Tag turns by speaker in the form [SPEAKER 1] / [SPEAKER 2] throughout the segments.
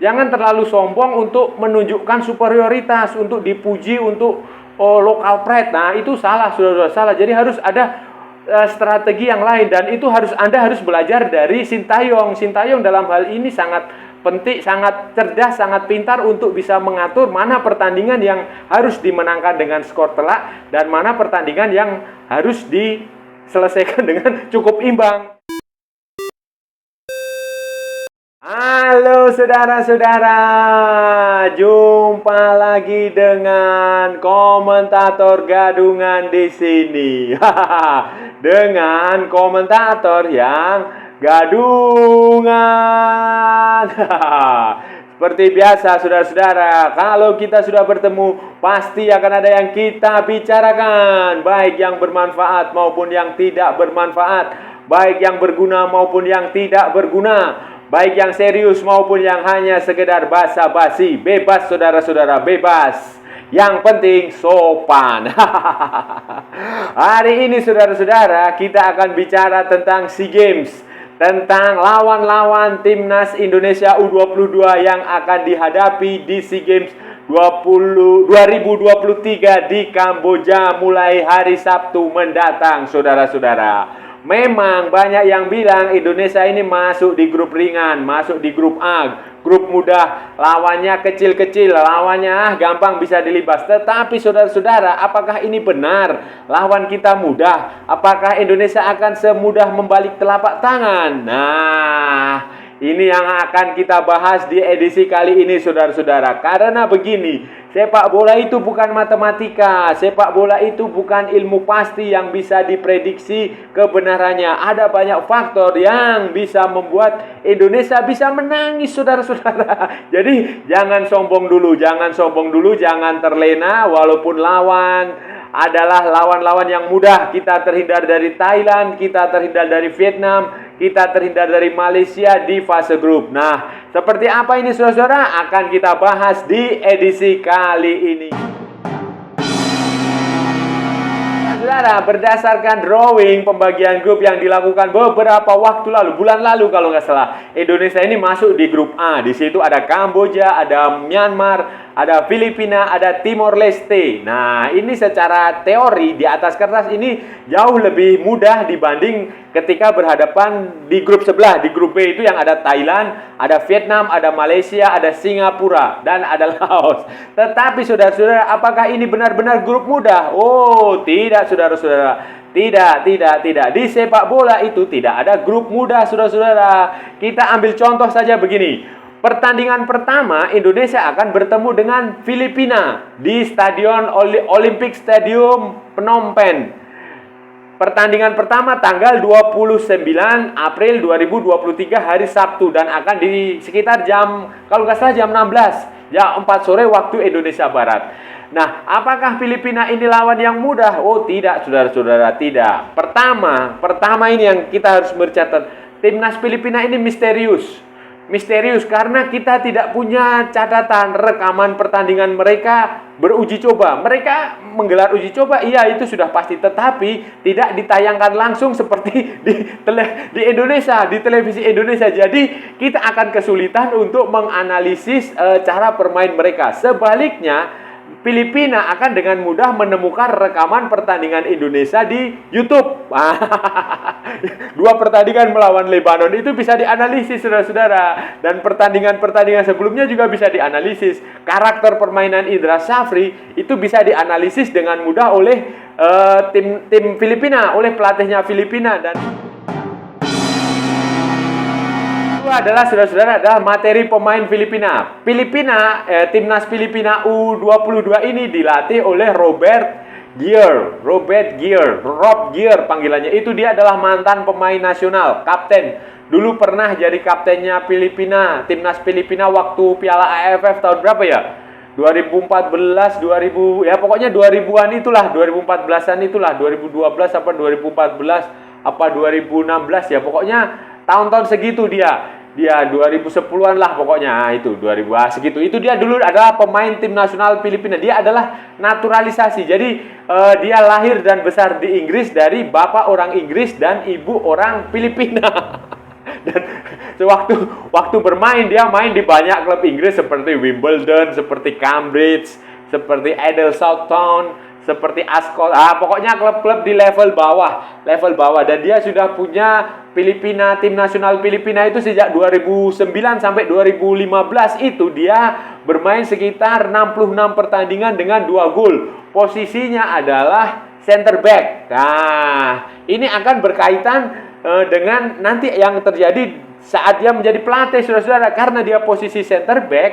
[SPEAKER 1] Jangan terlalu sombong untuk menunjukkan superioritas, untuk dipuji, untuk local pride. Nah, itu salah, saudara-saudara, salah. Jadi harus ada strategi yang lain, dan itu Anda harus belajar dari Sintayong. Sintayong dalam hal ini sangat penting, sangat cerdas, sangat pintar untuk bisa mengatur mana pertandingan yang harus dimenangkan dengan skor telak dan mana pertandingan yang harus diselesaikan dengan cukup imbang. Halo saudara-saudara, jumpa lagi dengan komentator gadungan di sini. Dengan komentator yang gadungan. Seperti biasa saudara-saudara, kalau kita sudah bertemu, pasti akan ada yang kita bicarakan, baik yang bermanfaat maupun yang tidak bermanfaat, baik yang berguna maupun yang tidak berguna, baik yang serius maupun yang hanya sekedar basa-basi. Bebas saudara-saudara, bebas. Yang penting sopan. Hari ini saudara-saudara, kita akan bicara tentang SEA Games, tentang lawan-lawan timnas Indonesia U22 yang akan dihadapi di SEA Games 2023 di Kamboja mulai hari Sabtu mendatang, saudara-saudara. Memang banyak yang bilang Indonesia ini masuk di grup ringan, masuk di grup A, grup mudah, lawannya kecil-kecil, lawannya gampang bisa dilibas. Tetapi saudara-saudara, apakah ini benar? Lawan kita mudah? Apakah Indonesia akan semudah membalik telapak tangan? Nah, ini yang akan kita bahas di edisi kali ini, saudara-saudara. Karena begini, sepak bola itu bukan matematika. Sepak bola itu bukan ilmu pasti yang bisa diprediksi kebenarannya. Ada banyak faktor yang bisa membuat Indonesia bisa menangis, saudara-saudara. Jadi, jangan sombong dulu, jangan terlena walaupun lawan adalah lawan-lawan yang mudah. Kita terhindar dari Thailand, kita terhindar dari Vietnam, kita terhindar dari Malaysia di fase grup. Nah, seperti apa ini saudara-saudara? Akan kita bahas di edisi kali ini. Saudara, berdasarkan drawing pembagian grup yang dilakukan beberapa waktu lalu, bulan lalu kalau nggak salah, Indonesia ini masuk di grup A. Di situ ada Kamboja, ada Myanmar, ada Filipina, ada Timor Leste. Nah, ini secara teori di atas kertas ini jauh lebih mudah dibanding ketika berhadapan di grup sebelah. Di grup B itu yang ada Thailand, ada Vietnam, ada Malaysia, ada Singapura, dan ada Laos. Tetapi saudara-saudara, apakah ini benar-benar grup mudah? Oh, tidak saudara-saudara. Tidak. Di sepak bola itu tidak ada grup mudah, saudara-saudara. Kita ambil contoh saja begini. Pertandingan pertama, Indonesia akan bertemu dengan Filipina di Stadion Olympic Stadium Phnom Penh. Pertandingan pertama tanggal 29 April 2023 hari Sabtu, dan akan di sekitar jam, kalau nggak salah jam 16, jam 4 sore waktu Indonesia Barat. Nah, apakah Filipina ini lawan yang mudah? Oh tidak, saudara-saudara, tidak. Pertama ini yang kita harus mencatat, timnas Filipina ini misterius karena kita tidak punya catatan rekaman pertandingan mereka beruji coba. Mereka menggelar uji coba, iya itu sudah pasti, tetapi tidak ditayangkan langsung seperti di Indonesia, di televisi Indonesia. Jadi kita akan kesulitan untuk menganalisis cara bermain mereka. Sebaliknya, Filipina akan dengan mudah menemukan rekaman pertandingan Indonesia di YouTube. Dua pertandingan melawan Lebanon itu bisa dianalisis, saudara-saudara. Dan pertandingan-pertandingan sebelumnya juga bisa dianalisis. Karakter permainan Indra Syafri itu bisa dianalisis dengan mudah oleh tim Filipina, oleh pelatihnya Filipina. Dan adalah saudara-saudara adalah materi pemain Filipina. Timnas Filipina U22 ini dilatih oleh Rob Gear panggilannya. Itu dia adalah mantan pemain nasional, kapten. Dulu pernah jadi kaptennya Filipina, timnas Filipina waktu Piala AFF tahun berapa ya? 2014, 2000, ya pokoknya 2000-an itulah, 2014-an itulah, 2012 apa 2014 apa 2016 ya, pokoknya tahun-tahun segitu dia 2010-an lah pokoknya. Nah, itu 2000 segitu. Itu dia dulu adalah pemain tim nasional Filipina. Dia adalah naturalisasi. Jadi dia lahir dan besar di Inggris dari bapak orang Inggris dan ibu orang Filipina. Sewaktu waktu bermain, dia main di banyak klub Inggris seperti Wimbledon, seperti Cambridge, seperti Southampton, seperti Ascot. Pokoknya klub-klub di level bawah, dan dia sudah punya tim nasional Filipina itu sejak 2009 sampai 2015 itu dia bermain sekitar 66 pertandingan dengan 2 gol. Posisinya adalah center back. Nah, ini akan berkaitan dengan nanti yang terjadi saat dia menjadi pelatih, saudara-saudara, karena dia posisi center back.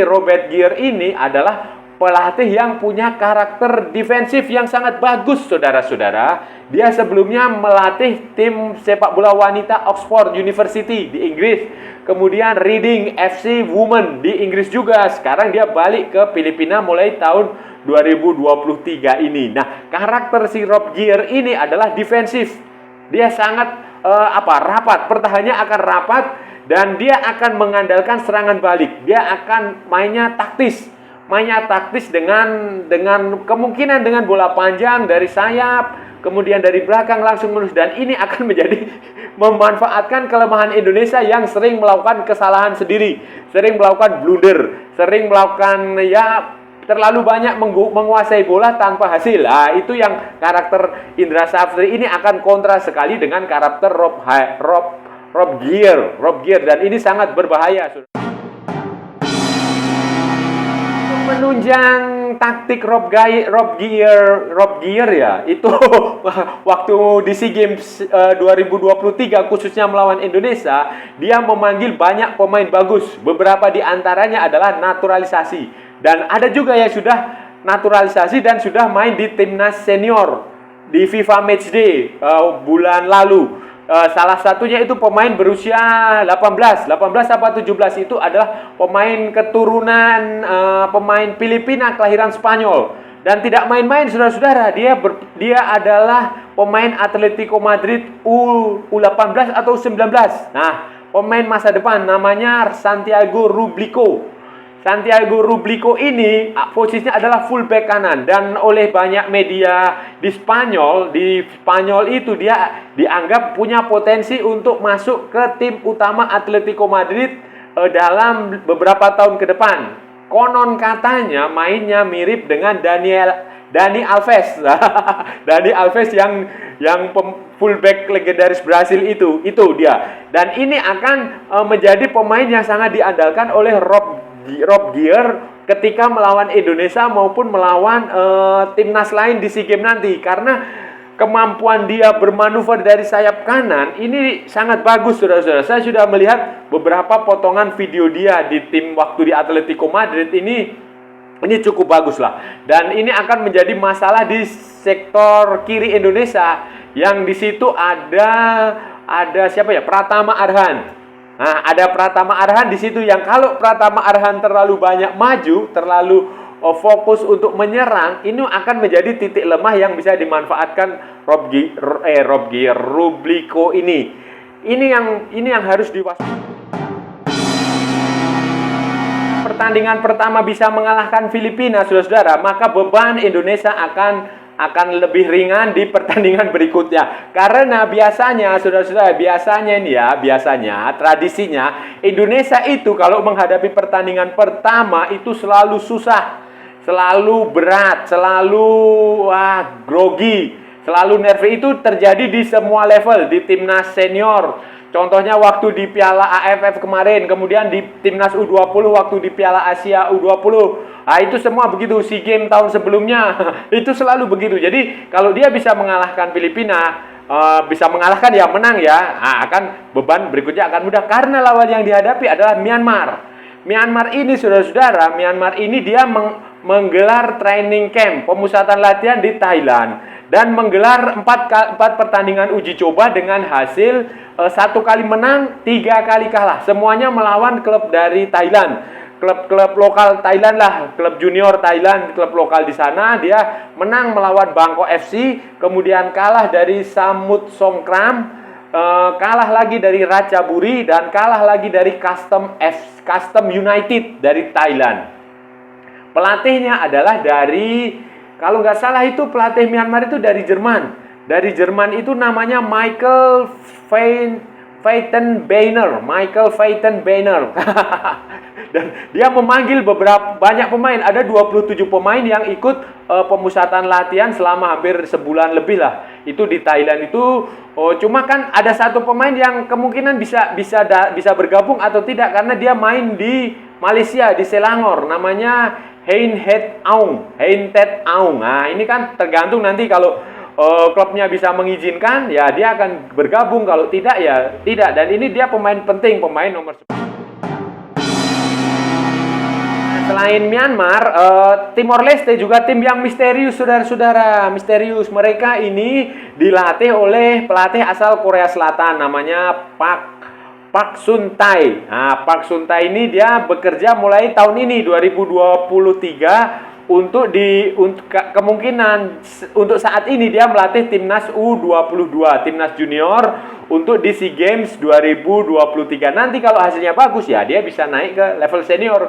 [SPEAKER 1] Robert Gier ini adalah pelatih yang punya karakter defensif yang sangat bagus, saudara-saudara. Dia sebelumnya melatih tim sepak bola wanita Oxford University di Inggris, kemudian Reading FC Women di Inggris juga. Sekarang dia balik ke Filipina mulai tahun 2023 ini. Nah, karakter si Rob Gier ini adalah defensif. Dia sangat rapat, pertahanannya akan rapat, dan dia akan mengandalkan serangan balik. Dia akan mainnya taktis dengan kemungkinan dengan bola panjang dari sayap, kemudian dari belakang langsung menus, dan ini akan menjadi memanfaatkan kelemahan Indonesia yang sering melakukan kesalahan sendiri, sering melakukan blunder, sering melakukan terlalu banyak menguasai bola tanpa hasil. Itu yang karakter Indra Safri ini akan kontra sekali dengan karakter Rob Gier, dan ini sangat berbahaya. Menunjang taktik Rob Gier ya, itu waktu di SEA Games 2023 khususnya melawan Indonesia, dia memanggil banyak pemain bagus. Beberapa di antaranya adalah naturalisasi, dan ada juga yang sudah naturalisasi dan sudah main di timnas senior di FIFA Matchday bulan lalu. Salah satunya itu pemain berusia 18 apa 17, itu adalah pemain keturunan pemain Filipina kelahiran Spanyol, dan tidak main-main, saudara-saudara. Dia adalah pemain Atletico Madrid U18 atau 19. Nah, pemain masa depan namanya Santiago Rublico. Santiago Rublico ini posisinya adalah fullback kanan, dan oleh banyak media di Spanyol itu dia dianggap punya potensi untuk masuk ke tim utama Atletico Madrid dalam beberapa tahun ke depan. Konon katanya mainnya mirip dengan Dani Alves. Dani Alves yang fullback legendaris Brasil itu dia. Dan ini akan menjadi pemain yang sangat diandalkan oleh Rob Gier ketika melawan Indonesia maupun melawan timnas lain di SEA Games nanti, karena kemampuan dia bermanuver dari sayap kanan ini sangat bagus, saudara-saudara. Saya sudah melihat beberapa potongan video dia di tim waktu di Atletico Madrid ini cukup bagus lah, dan ini akan menjadi masalah di sektor kiri Indonesia, yang di situ ada siapa ya, Pratama Arhan. Nah, ada Pratama Arhan di situ, yang kalau Pratama Arhan terlalu banyak maju, terlalu fokus untuk menyerang, ini akan menjadi titik lemah yang bisa dimanfaatkan Rob Gier Rublico ini. Ini yang harus diwaspadai. Pertandingan pertama bisa mengalahkan Filipina, saudara-saudara, maka beban Indonesia akan lebih ringan di pertandingan berikutnya. Karena biasanya, saudara-saudara, biasanya tradisinya Indonesia itu kalau menghadapi pertandingan pertama itu selalu susah, selalu berat, selalu grogi, selalu nervous. Itu terjadi di semua level, di timnas senior. Contohnya waktu di Piala AFF kemarin, kemudian di Timnas U20 waktu di Piala Asia U20. Nah, itu semua begitu. SEA Games tahun sebelumnya itu selalu begitu. Jadi kalau dia bisa mengalahkan Filipina, bisa mengalahkan ya menang ya, akan beban berikutnya akan mudah, karena lawan yang dihadapi adalah Myanmar. Myanmar ini, saudara-saudara, dia menggelar training camp, pemusatan latihan di Thailand, dan menggelar 4 pertandingan uji coba dengan hasil 1 kali menang, 3 kali kalah. Semuanya melawan klub dari Thailand, klub lokal Thailand lah, klub junior Thailand, klub lokal di sana. Dia menang melawan Bangkok FC, kemudian kalah dari Samut Songkram, kalah lagi dari Ratchaburi, dan kalah lagi dari Custom United dari Thailand. Pelatihnya adalah dari, kalau nggak salah itu pelatih Myanmar itu dari Jerman. Dari Jerman itu namanya Michael Michael Veitenbeiner. Dan dia memanggil banyak pemain, ada 27 pemain yang ikut pemusatan latihan selama hampir sebulan lebih lah. Itu di Thailand itu. Cuma kan ada satu pemain yang kemungkinan bisa bergabung atau tidak karena dia main di Malaysia, di Selangor, namanya Hein Tet Aung. Nah, ini kan tergantung nanti kalau klubnya bisa mengizinkan, ya dia akan bergabung. Kalau tidak, ya tidak. Dan ini dia pemain penting, pemain nomor 10. Selain Myanmar, Timor Leste juga tim yang misterius, saudara-saudara. Misterius. Mereka ini dilatih oleh pelatih asal Korea Selatan, namanya Park Sun Tae. Nah, Park Sun Tae ini dia bekerja mulai tahun ini 2023 untuk kemungkinan untuk saat ini dia melatih timnas U22, timnas junior untuk di SEA Games 2023. Nanti kalau hasilnya bagus ya dia bisa naik ke level senior.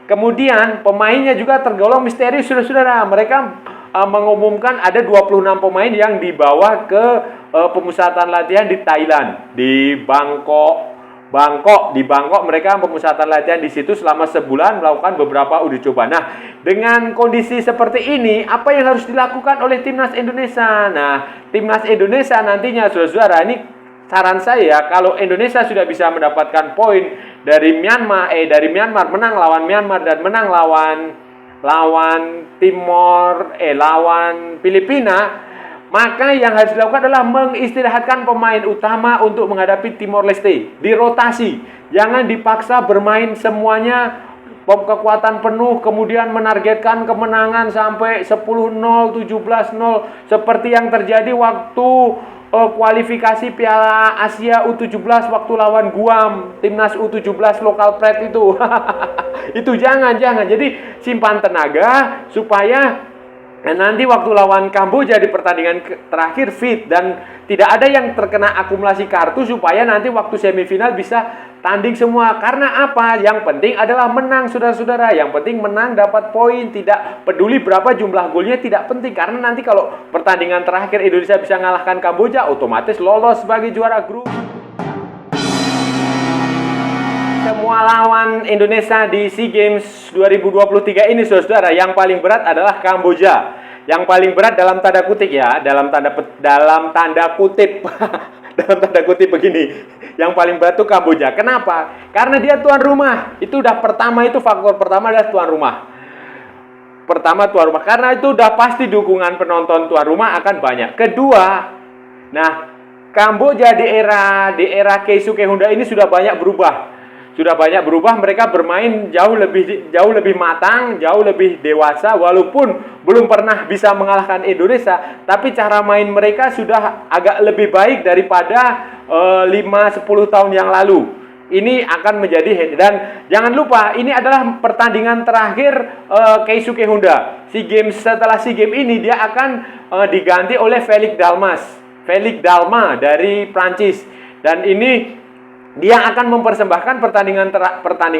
[SPEAKER 1] Kemudian pemainnya juga tergolong misterius, saudara-saudara. Mereka mengumumkan ada 26 pemain yang dibawa ke pemusatan latihan di Thailand, di Bangkok. Di Bangkok mereka pemusatan latihan di situ selama sebulan melakukan beberapa uji coba. Nah, dengan kondisi seperti ini, apa yang harus dilakukan oleh timnas Indonesia? Nah, timnas Indonesia nantinya, saudara-saudara, ini saran saya, kalau Indonesia sudah bisa mendapatkan poin dari Myanmar menang lawan Myanmar dan menang lawan Filipina, maka yang harus dilakukan adalah mengistirahatkan pemain utama untuk menghadapi Timor Leste. Dirotasi, jangan dipaksa bermain semuanya kekuatan penuh kemudian menargetkan kemenangan sampai 10-0, 17-0 seperti yang terjadi waktu kualifikasi Piala Asia U17 waktu lawan Guam, timnas U17 lokal pride itu. Itu jangan. Jadi simpan tenaga supaya nanti waktu lawan Kamboja di pertandingan terakhir fit dan tidak ada yang terkena akumulasi kartu supaya nanti waktu semifinal bisa tanding semua. Karena apa? Yang penting adalah menang, saudara-saudara. Yang penting menang, dapat poin. Tidak peduli berapa jumlah golnya, tidak penting. Karena nanti kalau pertandingan terakhir Indonesia bisa mengalahkan Kamboja, otomatis lolos sebagai juara grup. Semua lawan Indonesia di SEA Games 2023 ini, saudara, yang paling berat adalah Kamboja. Yang paling berat dalam tanda kutip ya, dalam tanda kutip dalam tanda kutip begini. Yang paling berat itu Kamboja. Kenapa? Karena dia tuan rumah. Itu udah faktor pertama adalah tuan rumah. Karena itu udah pasti dukungan penonton tuan rumah akan banyak. Kedua, nah, Kamboja di era Keisuke Honda ini sudah banyak berubah. Mereka bermain jauh lebih matang, jauh lebih dewasa, walaupun belum pernah bisa mengalahkan Indonesia, tapi cara main mereka sudah agak lebih baik daripada 5-10 tahun yang lalu. Ini akan menjadi, dan jangan lupa ini adalah pertandingan terakhir Keisuke Honda. Setelah SEA Games ini dia akan diganti oleh Felix Dalma dari Prancis, dan ini dia akan mempersembahkan pertandingan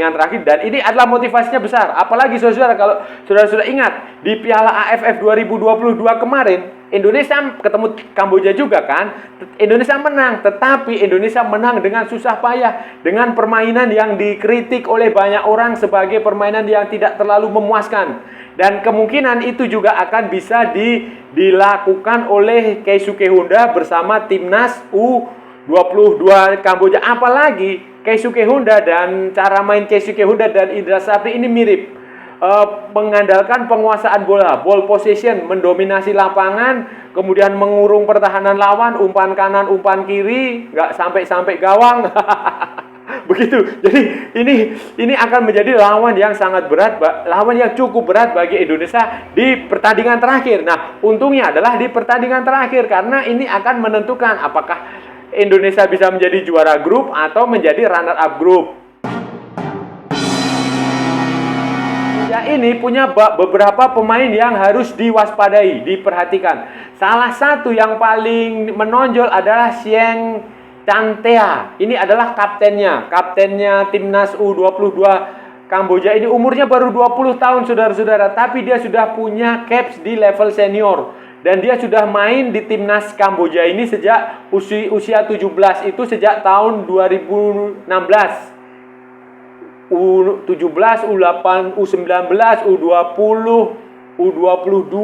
[SPEAKER 1] terakhir, dan ini adalah motivasinya besar. Apalagi saudara, kalau saudara ingat di Piala AFF 2022 kemarin Indonesia ketemu Kamboja juga kan. Indonesia menang, tetapi Indonesia menang dengan susah payah, dengan permainan yang dikritik oleh banyak orang sebagai permainan yang tidak terlalu memuaskan. Dan kemungkinan itu juga akan bisa dilakukan oleh Keisuke Honda bersama timnas U22 Kamboja. Apalagi Keisuke Honda dan cara main Keisuke Honda dan Indra Safri ini mirip, mengandalkan penguasaan bola, ball possession, mendominasi lapangan, kemudian mengurung pertahanan lawan, umpan kanan, umpan kiri, nggak sampai gawang. Begitu. Jadi ini akan menjadi lawan yang sangat berat, lawan yang cukup berat bagi Indonesia di pertandingan terakhir. Nah, untungnya adalah di pertandingan terakhir, karena ini akan menentukan apakah Indonesia bisa menjadi juara grup atau menjadi runner up grup. Ini punya beberapa pemain yang harus diwaspadai, diperhatikan. Salah satu yang paling menonjol adalah Sieng Chantea. Ini adalah kaptennya timnas U22 Kamboja. Ini umurnya baru 20 tahun, saudara-saudara, tapi dia sudah punya caps di level senior. Dan dia sudah main di timnas Kamboja ini sejak usia 17, itu sejak tahun 2016. U17, U8, U19, U20, U22,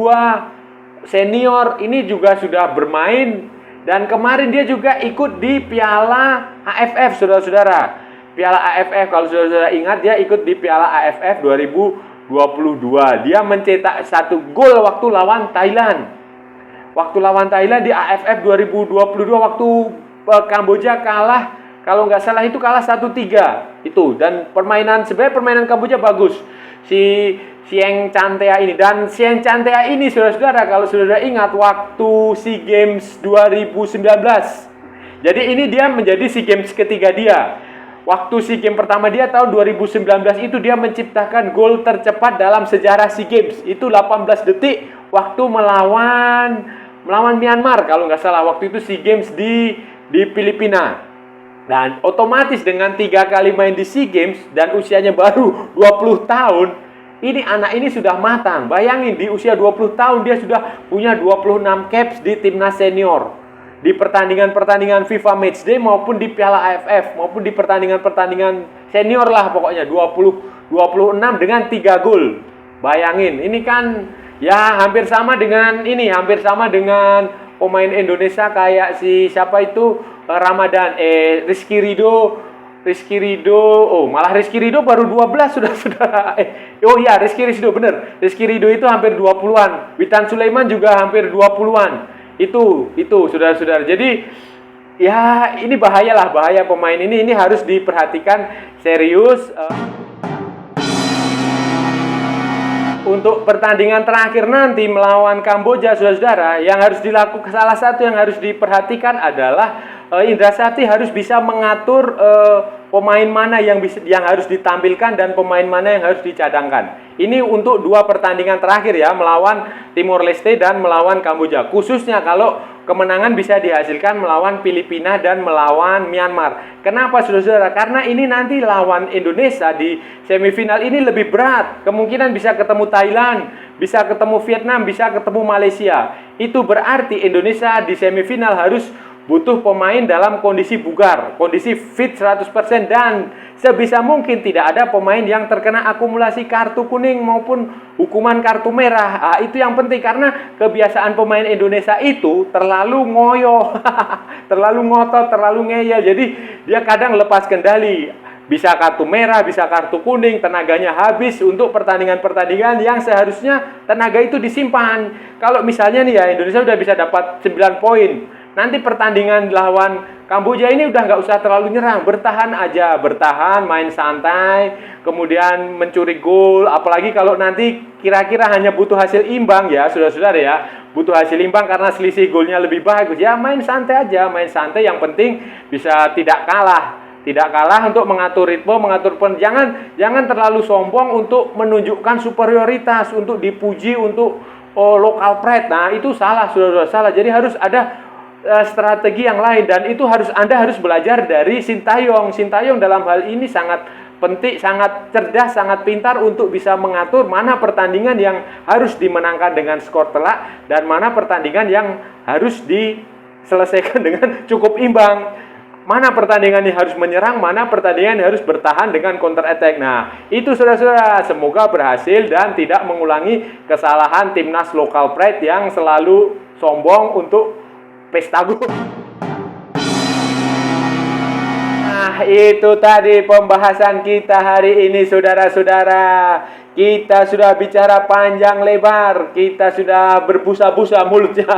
[SPEAKER 1] senior ini juga sudah bermain. Dan kemarin dia juga ikut di Piala AFF, saudara-saudara. Piala AFF, kalau saudara-saudara ingat, dia ikut di Piala AFF 2022. Dia mencetak 1 gol waktu lawan Thailand. Waktu lawan Thailand di AFF 2022, waktu Kamboja kalah, kalau nggak salah itu kalah 1-3 itu. Dan sebenarnya permainan Kamboja bagus. Si Sieng Chantea ini, dan Sieng Chantea ini, saudara-saudara, kalau saudara ingat waktu SEA Games 2019. Jadi ini dia menjadi SEA Games ketiga dia. Waktu SEA Games pertama dia tahun 2019 itu dia menciptakan gol tercepat dalam sejarah SEA Games. Itu 18 detik waktu melawan Myanmar kalau nggak salah. Waktu itu SEA Games di Filipina. Dan otomatis dengan 3 kali main di SEA Games dan usianya baru 20 tahun, ini anak ini sudah matang. Bayangin, di usia 20 tahun dia sudah punya 26 caps di timnas senior. Di pertandingan-pertandingan FIFA Matchday maupun di Piala AFF maupun di pertandingan-pertandingan senior lah pokoknya 26 dengan 3 gol. Bayangin, ini kan ya hampir sama dengan pemain Indonesia kayak si siapa itu Ramadan, Rizky Ridho, malah Rizky Ridho baru 12 sudah. Rizky Ridho bener. Rizky Ridho itu hampir 20-an. Witan Sulaiman juga hampir 20-an. Itu saudara-saudara. Jadi ya ini bahaya pemain ini harus diperhatikan serius. Untuk pertandingan terakhir nanti melawan Kamboja, saudara-saudara, yang harus dilakukan, salah satu yang harus diperhatikan adalah Indra Safri harus bisa mengatur pemain mana yang harus ditampilkan dan pemain mana yang harus dicadangkan. Ini untuk 2 pertandingan terakhir ya, melawan Timor Leste dan melawan Kamboja. Khususnya kalau kemenangan bisa dihasilkan melawan Filipina dan melawan Myanmar. Kenapa, saudara-saudara? Karena ini nanti lawan Indonesia di semifinal ini lebih berat. Kemungkinan bisa ketemu Thailand, bisa ketemu Vietnam, bisa ketemu Malaysia. Itu berarti Indonesia di semifinal harus butuh pemain dalam kondisi bugar, kondisi fit 100%, dan sebisa mungkin tidak ada pemain yang terkena akumulasi kartu kuning maupun hukuman kartu merah. Itu yang penting, karena kebiasaan pemain Indonesia itu terlalu ngoyo, terlalu ngotot, terlalu ngeyel. Jadi dia kadang lepas kendali. Bisa kartu merah, bisa kartu kuning, tenaganya habis untuk pertandingan-pertandingan yang seharusnya tenaga itu disimpan. Kalau misalnya nih ya, Indonesia udah bisa dapat 9 poin. Nanti pertandingan lawan Kamboja ini udah nggak usah terlalu nyerang, bertahan aja, main santai, kemudian mencuri gol. Apalagi kalau nanti kira-kira hanya butuh hasil imbang ya, saudara-saudara ya, butuh hasil imbang karena selisih golnya lebih bagus ya, main santai aja, main santai. Yang penting bisa tidak kalah untuk mengatur ritme, jangan terlalu sombong untuk menunjukkan superioritas, untuk dipuji, untuk local pride. Nah itu salah, saudara-saudara, salah. Jadi harus ada strategi yang lain, dan itu Anda harus belajar dari Sintayong. Sintayong dalam hal ini sangat penting, sangat cerdas, sangat pintar untuk bisa mengatur mana pertandingan yang harus dimenangkan dengan skor telak dan mana pertandingan yang harus diselesaikan dengan cukup imbang. Mana pertandingan yang harus menyerang, mana pertandingan yang harus bertahan dengan counter attack. Nah, itu saudara-saudara, semoga berhasil dan tidak mengulangi kesalahan timnas local pride yang selalu sombong untuk pesta gol. Nah, itu tadi pembahasan kita hari ini, saudara-saudara. Kita sudah bicara panjang lebar, kita sudah berbusa-busa mulutnya.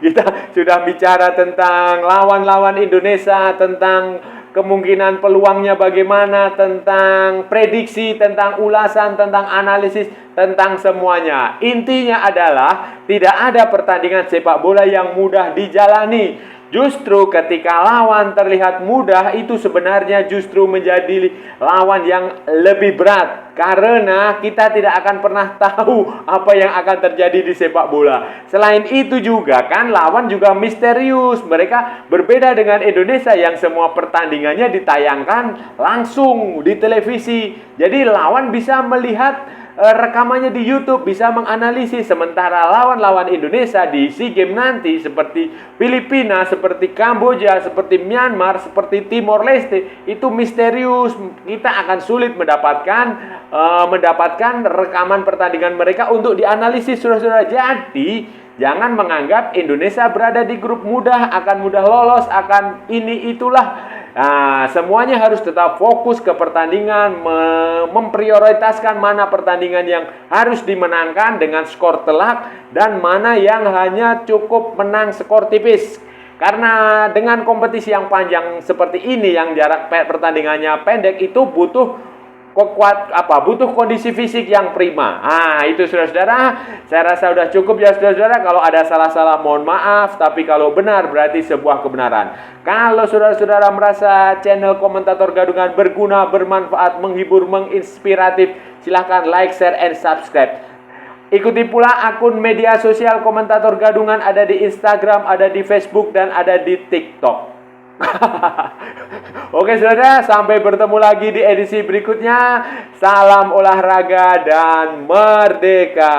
[SPEAKER 1] Kita sudah bicara tentang lawan-lawan Indonesia, tentang kemungkinan peluangnya bagaimana, tentang prediksi, tentang ulasan, tentang analisis, tentang semuanya. Intinya adalah tidak ada pertandingan sepak bola yang mudah dijalani. Justru ketika lawan terlihat mudah, itu sebenarnya justru menjadi lawan yang lebih berat. karena kita tidak akan pernah tahu apa yang akan terjadi di sepak bola. Selain itu juga kan lawan juga misterius. Mereka berbeda dengan Indonesia yang semua pertandingannya ditayangkan langsung di televisi. Jadi lawan bisa melihat rekamannya di YouTube, bisa menganalisis. Sementara lawan-lawan Indonesia di SEA Games nanti seperti Filipina, seperti Kamboja, seperti Myanmar, seperti Timor Leste itu misterius. Kita akan sulit mendapatkan rekaman pertandingan mereka untuk dianalisis, saudara-saudara. Jadi jangan menganggap Indonesia berada di grup mudah, akan mudah lolos, akan ini itulah. Nah, semuanya harus tetap fokus ke pertandingan, memprioritaskan mana pertandingan yang harus dimenangkan dengan skor telak dan mana yang hanya cukup menang skor tipis. Karena dengan kompetisi yang panjang seperti ini yang jarak pertandingannya pendek itu butuh butuh kondisi fisik yang prima. Itu saudara-saudara, saya rasa sudah cukup ya saudara-saudara. Kalau ada salah-salah mohon maaf, tapi kalau benar berarti sebuah kebenaran. Kalau saudara-saudara merasa channel Komentator Gadungan berguna, bermanfaat, menghibur, menginspiratif, silahkan like, share, and subscribe. Ikuti pula akun media sosial Komentator Gadungan, ada di Instagram, ada di Facebook, dan ada di TikTok. Oke saudara, sampai bertemu lagi di edisi berikutnya. Salam olahraga dan merdeka.